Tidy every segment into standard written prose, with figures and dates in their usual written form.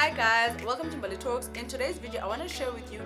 Hi guys, welcome to Mbali Talks. In today's video, I want to share with you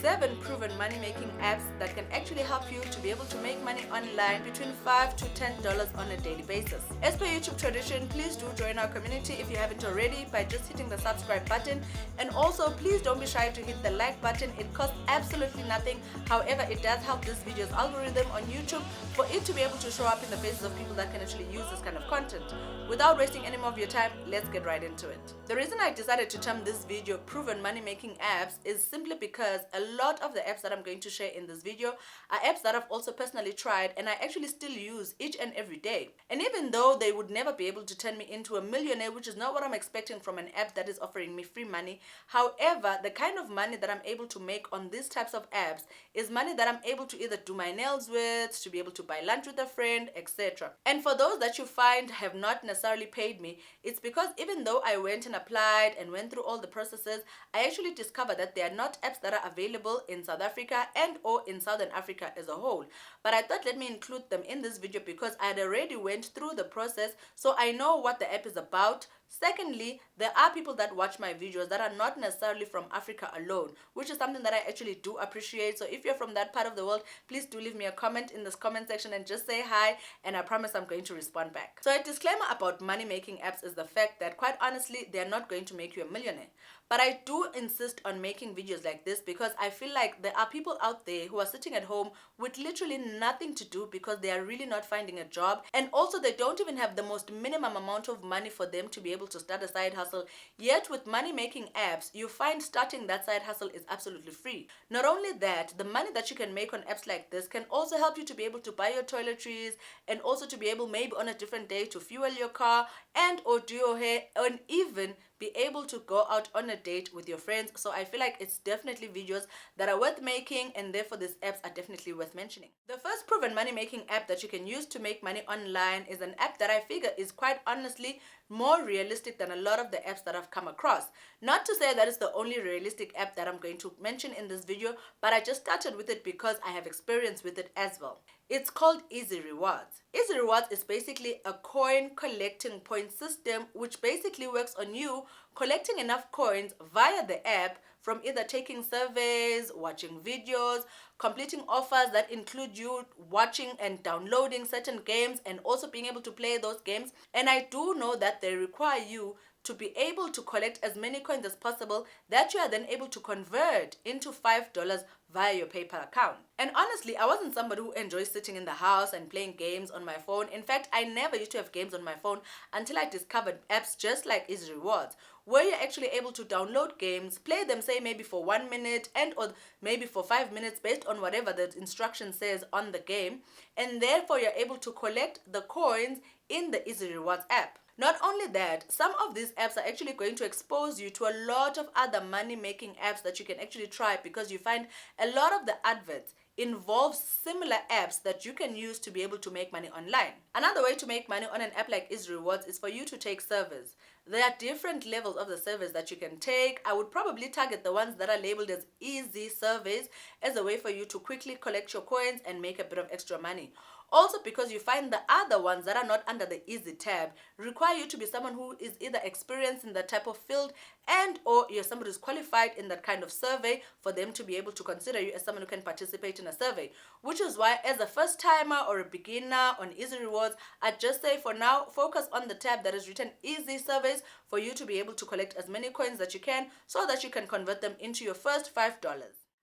7 proven money-making apps that can actually help you to be able to make money online between $5 to $10 on a daily basis. As per YouTube tradition, please do join our community if you haven't already by just hitting the subscribe button, and also please don't be shy to hit the like button. It costs absolutely nothing. However, it does help this video's algorithm on YouTube for it to be able to show up in the faces of people that can actually use this kind of content. Without wasting any more of your time, let's get right into it. The reason I decided to term this video proven money-making apps is simply because a lot of the apps that I'm going to share in this video are apps that I've also personally tried and I actually still use each and every day. And even though they would never be able to turn me into a millionaire, which is not what I'm expecting from an app that is offering me free money, however, the kind of money that I'm able to make on these types of apps is money that I'm able to either do my nails with, to be able to buy lunch with a friend, etc. And for those that you find have not necessarily paid me, it's because even though I went and applied and went through all the processes, I actually discovered that there are not apps that are available in South Africa and or in Southern Africa as a whole. But I thought let me include them in this video because I had already went through the process, so I know what the app is about. Secondly, there are people that watch my videos that are not necessarily from Africa alone, which is something that I actually do appreciate. So if you're from that part of the world, please do leave me a comment in this comment section and just say hi, and I promise I'm going to respond back. So a disclaimer about money making apps is the fact that quite honestly, they're not going to make you a millionaire. But I do insist on making videos like this because I feel like there are people out there who are sitting at home with literally nothing to do because they are really not finding a job, and also they don't even have the most minimum amount of money for them to be able to start a side hustle. Yet with money making apps, you find starting that side hustle is absolutely free. Not only that, the money that you can make on apps like this can also help you to be able to buy your toiletries, and also to be able maybe on a different day to fuel your car and or do your hair, and even be able to go out on a date with your friends. So I feel like it's definitely videos that are worth making, and therefore these apps are definitely worth mentioning. The first proven money making app that you can use to make money online is an app that I figure is quite honestly more realistic than a lot of the apps that I've come across. Not to say that it's the only realistic app that I'm going to mention in this video, but I just started with it because I have experience with it as well. It's called Easy Rewards. Easy Rewards is basically a coin collecting point system which basically works on you collecting enough coins via the app from either taking surveys, watching videos, completing offers that include you watching and downloading certain games and also being able to play those games. And I do know that they require you to be able to collect as many coins as possible that you are then able to convert into $5 via your PayPal account. And honestly, I wasn't somebody who enjoys sitting in the house and playing games on my phone. In fact, I never used to have games on my phone until I discovered apps just like Easy Rewards, where you're actually able to download games, play them say maybe for 1 minute and or maybe for 5 minutes based on whatever the instruction says on the game, and therefore you're able to collect the coins in the Easy Rewards app. Not only that, some of these apps are actually going to expose you to a lot of other money-making apps that you can actually try, because you find a lot of the adverts involves similar apps that you can use to be able to make money online. Another way to make money on an app like Easy Rewards is for you to take surveys. There are different levels of the surveys that you can take. I would probably target the ones that are labeled as easy surveys as a way for you to quickly collect your coins and make a bit of extra money. Also, because you find the other ones that are not under the easy tab require you to be someone who is either experienced in that type of field and or you're somebody who's qualified in that kind of survey for them to be able to consider you as someone who can participate in a survey. Which is why, as a first timer or a beginner on Easy Rewards, I'd just say for now, focus on the tab that is written easy surveys for you to be able to collect as many coins that you can so that you can convert them into your first $5.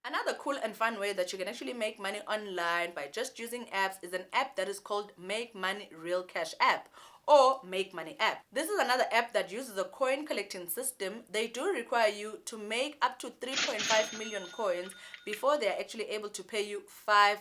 Another cool and fun way that you can actually make money online by just using apps is an app that is called Make Money Real Cash app, or Make Money app. This is another app that uses a coin collecting system. They do require you to make up to 3.5 million coins before they are actually able to pay you $5.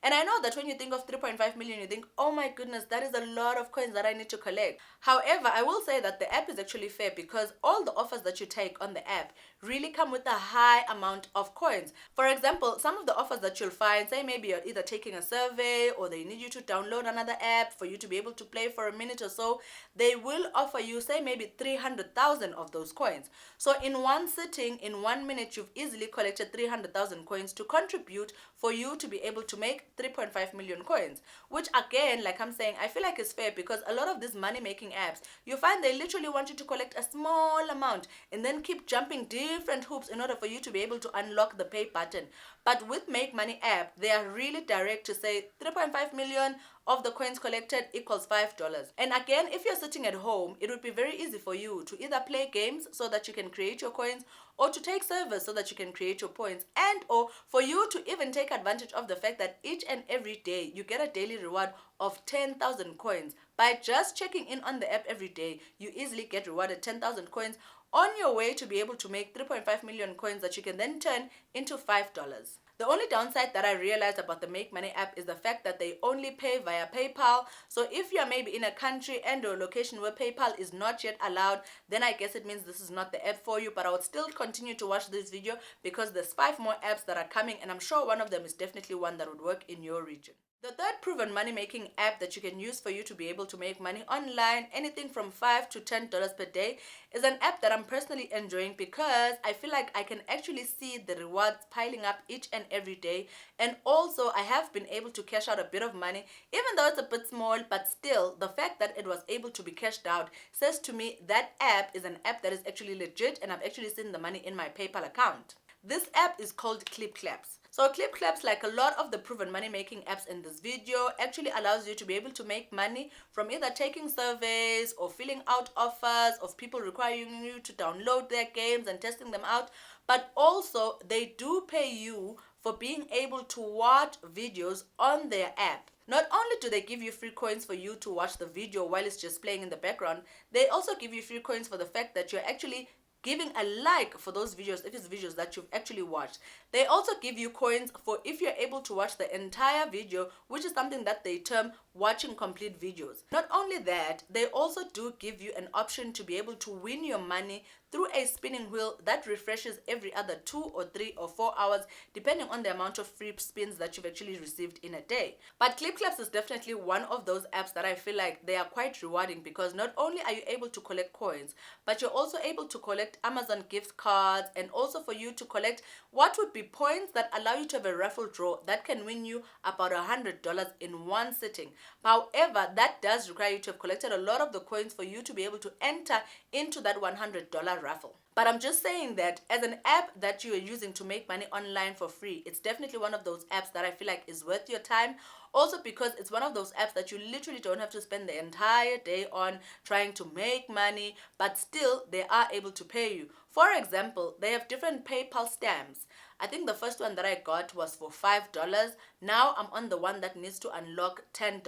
And I know that when you think of 3.5 million, you think, oh my goodness, that is a lot of coins that I need to collect. However, I will say that the app is actually fair because all the offers that you take on the app really come with a high amount of coins. For example, some of the offers that you'll find, say maybe you're either taking a survey or they need you to download another app for you to be able to play for a minute minute or so, they will offer you, say, maybe 300,000 of those coins. So in one sitting, in 1 minute, you've easily collected 300,000 coins to contribute for you to be able to make 3.5 million coins, which again, like I'm saying, I feel like it's fair, because a lot of these money making apps, you find they literally want you to collect a small amount and then keep jumping different hoops in order for you to be able to unlock the pay button. But with Make Money app, they are really direct to say 3.5 million of the coins collected equals $5. And again, if you're sitting at home, it would be very easy for you to either play games so that you can create your coins, or to take servers so that you can create your points, and or for you to even take advantage of the fact that each and every day you get a daily reward of 10,000 coins. By just checking in on the app every day, you easily get rewarded 10,000 coins on your way to be able to make 3.5 million coins that you can then turn into $5. The only downside that I realized about the Make Money app is the fact that they only pay via PayPal. So if you're maybe in a country and or location where PayPal is not yet allowed, then I guess it means this is not the app for you. But I would still continue to watch this video, because there's 5 more apps that are coming, and I'm sure one of them is definitely one that would work in your region. The third proven money making app that you can use for you to be able to make money online, anything from $5 to $10 per day, is an app that I'm personally enjoying, because I feel like I can actually see the rewards piling up each and every day. And also I have been able to cash out a bit of money, even though it's a bit small, but still the fact that it was able to be cashed out says to me that app is an app that is actually legit, and I've actually seen the money in my PayPal account. This app is called Clips. So Clips, like a lot of the proven money making apps in this video, actually allows you to be able to make money from either taking surveys or filling out offers of people requiring you to download their games and testing them out. But also they do pay you for being able to watch videos on their app. Not only do they give you free coins for you to watch the video while it's just playing in the background, they also give you free coins for the fact that you're actually giving a like for those videos, if it's videos that you've actually watched. They also give you coins for if you're able to watch the entire video, which is something that they term watching complete videos. Not only that, they also do give you an option to be able to win your money through a spinning wheel that refreshes every other 2 or 3 or 4 hours, depending on the amount of free spins that you've actually received in a day. But Clips is definitely one of those apps that I feel like they are quite rewarding, because not only are you able to collect coins, but you're also able to collect Amazon gift cards, and also for you to collect what would be points that allow you to have a raffle draw that can win you about $100 in one sitting. However, that does require you to have collected a lot of the coins for you to be able to enter into that $100 raffle. But I'm just saying that as an app that you are using to make money online for free, it's definitely one of those apps that I feel like is worth your time. Also because it's one of those apps that you literally don't have to spend the entire day on trying to make money, but still they are able to pay you. For example, they have different PayPal stamps. I think the first one that I got was for $5. Now I'm on the one that needs to unlock $10.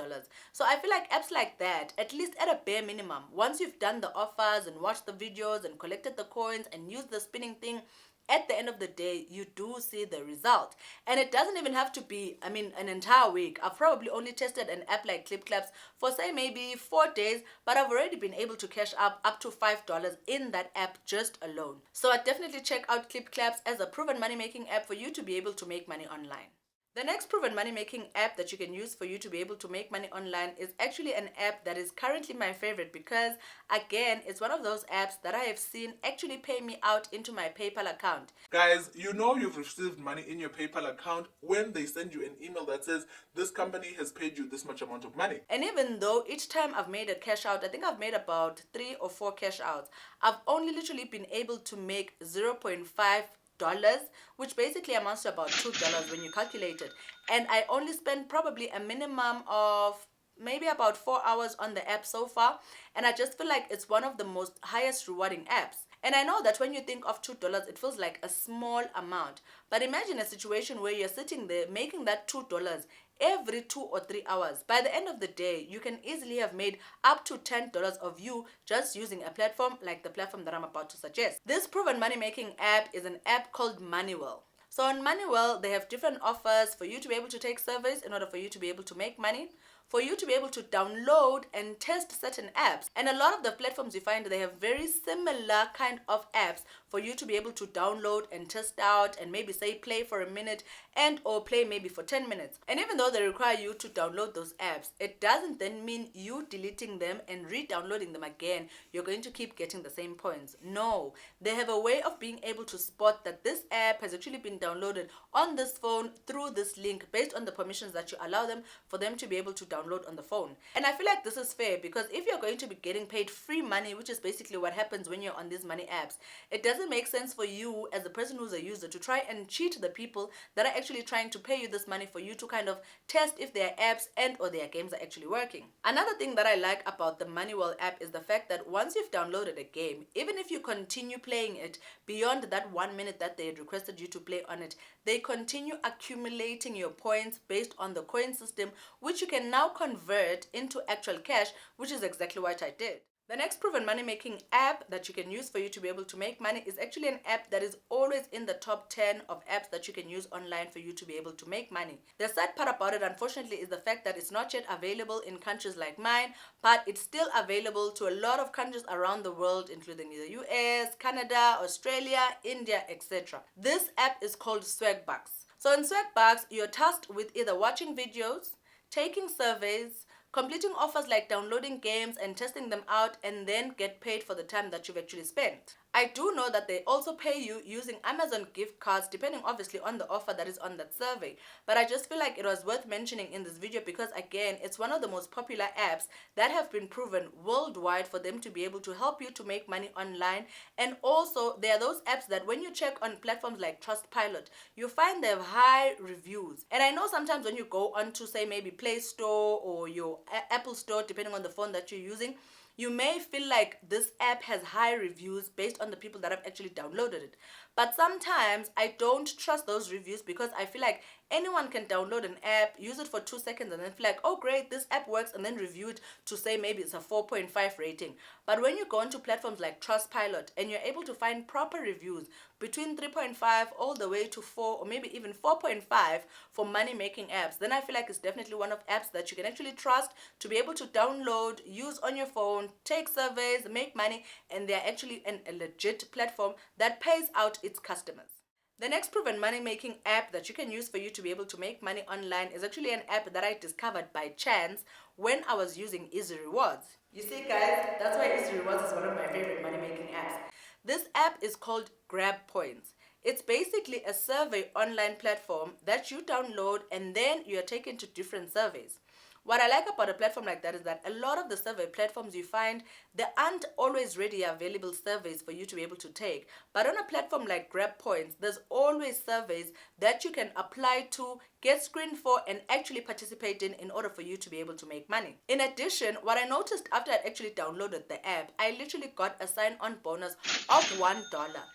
So I feel like apps like that, at least at a bare minimum, once you've done the offers and watched the videos and collected the coins and used the spinning thing, at the end of the day, you do see the result. And it doesn't even have to be, an entire week. I've probably only tested an app like Clips for say maybe 4 days, but I've already been able to cash up to $5 in that app just alone. So I definitely check out Clips as a proven money making app for you to be able to make money online. The next proven money making app that you can use for you to be able to make money online is actually an app that is currently my favorite, because again, it's one of those apps that I have seen actually pay me out into my PayPal account. Guys, you know you've received money in your PayPal account when they send you an email that says this company has paid you this much amount of money. And even though each time I've made a cash out, I think I've made about 3 or 4 cash outs, I've only literally been able to make $0.5, which basically amounts to about $2 when you calculate it. And I only spent probably a minimum of maybe about 4 hours on the app so far, and I just feel like it's one of the most highest rewarding apps. And I know that when you think of $2, it feels like a small amount, but imagine a situation where you're sitting there making that $2 every 2 or 3 hours. By the end of the day, you can easily have made up to $10 of you just using a platform like the platform that I'm about to suggest. This proven money making app is an app called Moneywell. So on Moneywell, they have different offers for you to be able to take surveys in order for you to be able to make money. for you to be able to download and test certain apps. And a lot of the platforms you find, they have very similar kind of apps for you to be able to download and test out and maybe say play for a minute and or play maybe for 10 minutes. And even though they require you to download those apps, it doesn't then mean you deleting them and re-downloading them again, you're going to keep getting the same points. No, they have a way of being able to spot that this app has actually been downloaded on this phone through this link based on the permissions that you allow them for them to be able to download on the phone. And I feel like this is fair, because if you're going to be getting paid free money, which is basically what happens when you're on these money apps, it doesn't make sense for you as a person who's a user to try and cheat the people that are actually trying to pay you this money for you to kind of test if their apps and or their games are actually working. Another thing that I like about the Moneywell app is the fact that once you've downloaded a game, even if you continue playing it beyond that 1 minute that they had requested you to play on it, they continue accumulating your points based on the coin system, which you can now convert into actual cash, which is exactly what I did. The next proven money making app that you can use for you to be able to make money is actually an app that is always in the top 10 of apps that you can use online for you to be able to make money. The sad part about it, unfortunately, is the fact that it's not yet available in countries like mine, but it's still available to a lot of countries around the world, including the US, Canada, Australia, India, etc. This app is called Swagbucks. So in Swagbucks, you're tasked with either watching videos, taking surveys, completing offers like downloading games and testing them out, and then get paid for the time that you've actually spent. I do know that they also pay you using Amazon gift cards, depending obviously on the offer that is on that survey. But I just feel like it was worth mentioning in this video because, again, it's one of the most popular apps that have been proven worldwide for them to be able to help you to make money online. And also, there are those apps that when you check on platforms like Trustpilot, you find they have high reviews. And I know sometimes when you go onto, say, maybe Play Store or your Apple Store, depending on the phone that you're using, you may feel like this app has high reviews based on the people that have actually downloaded it. But sometimes I don't trust those reviews because I feel like anyone can download an app, use it for 2 seconds, and then feel like, oh great, this app works, and then review it to say maybe it's a 4.5 rating. But when you go onto platforms like Trustpilot and you're able to find proper reviews between 3.5 all the way to 4 or maybe even 4.5 for money making apps, then I feel like it's definitely one of apps that you can actually trust to be able to download, use on your phone, take surveys, make money, and they're actually a legit platform that pays out its customers. The next proven money making app that you can use for you to be able to make money online is actually an app that I discovered by chance when I was using Easy Rewards. You see guys, that's why Easy Rewards is one of my favorite money making apps. This app is called Grab Points. It's basically a survey online platform that you download and then you are taken to different surveys. What I like about a platform like that is that a lot of the survey platforms you find, there aren't always ready available surveys for you to be able to take. But on a platform like Grab Points, there's always surveys that you can apply to, get screened for, and actually participate in order for you to be able to make money. In addition, what I noticed after I actually downloaded the app, I literally got a sign-on bonus of $1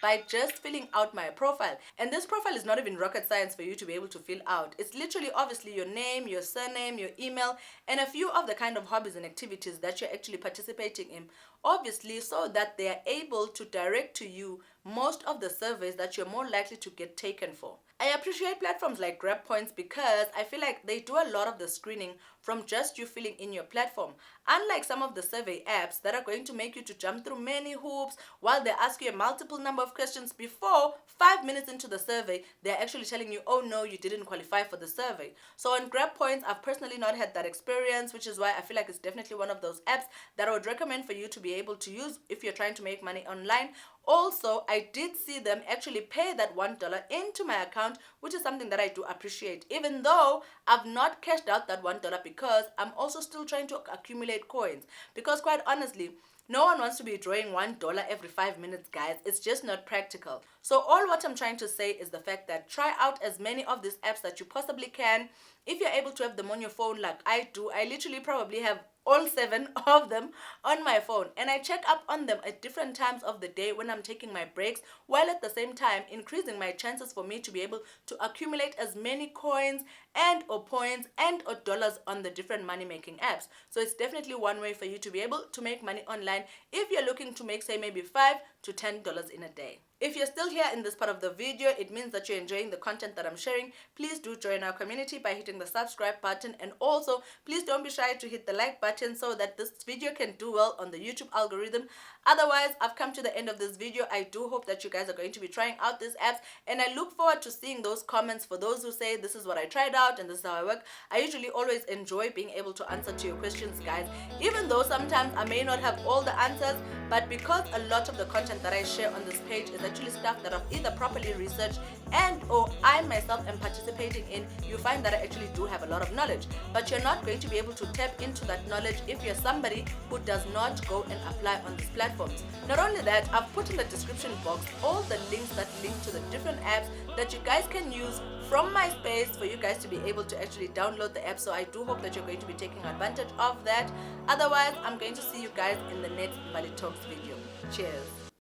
by just filling out my profile. And this profile is not even rocket science for you to be able to fill out. It's literally obviously your name, your surname, your email, and a few of the kind of hobbies and activities that you're actually participating in, obviously so that they are able to direct to you most of the surveys that you're more likely to get taken for. I appreciate platforms like Grab Points because I feel like they do a lot of the screening from just you filling in your platform. Unlike some of the survey apps that are going to make you to jump through many hoops while they ask you a multiple number of questions before 5 minutes into the survey, they're actually telling you, oh no, you didn't qualify for the survey. So on Grab Points, I've personally not had that experience, which is why I feel like it's definitely one of those apps that I would recommend for you to be able to use if you're trying to make money online. Also, I did see them actually pay that $1 into my account, which is something that I do appreciate, even though I've not cashed out that $1 because I'm also still trying to accumulate coins. Because quite honestly, no one wants to be drawing $1 every 5 minutes, guys. It's just not practical. So all what I'm trying to say is the fact that try out as many of these apps that you possibly can. If you're able to have them on your phone like I do, I literally probably have all 7 of them on my phone, and I check up on them at different times of the day when I'm taking my breaks, while at the same time increasing my chances for me to be able to accumulate as many coins and or points and or dollars on the different money making apps. So it's definitely one way for you to be able to make money online if you're looking to make, say, maybe $5 to $10 in a day. If you're still here in this part of the video, it means that you're enjoying the content that I'm sharing. Please do join our community by hitting the subscribe button, and also please don't be shy to hit the like button so that this video can do well on the YouTube algorithm. Otherwise, I've come to the end of this video. I do hope that you guys are going to be trying out these apps, and I look forward to seeing those comments. For those who say this is what I tried out and this is how I work, I usually always enjoy being able to answer to your questions, guys, even though sometimes I may not have all the answers. But because a lot of the content that I share on this page is actually stuff that I've either properly researched and or I myself am participating in, you find that I actually do have a lot of knowledge. But you're not going to be able to tap into that knowledge if you're somebody who does not go and apply on these platforms. Not only that, I've put in the description box all the links that link to the different apps that you guys can use from my space for you guys to be able to actually download the app. So I do hope that you're going to be taking advantage of that. Otherwise, I'm going to see you guys in the next Mbali Talks video. Cheers.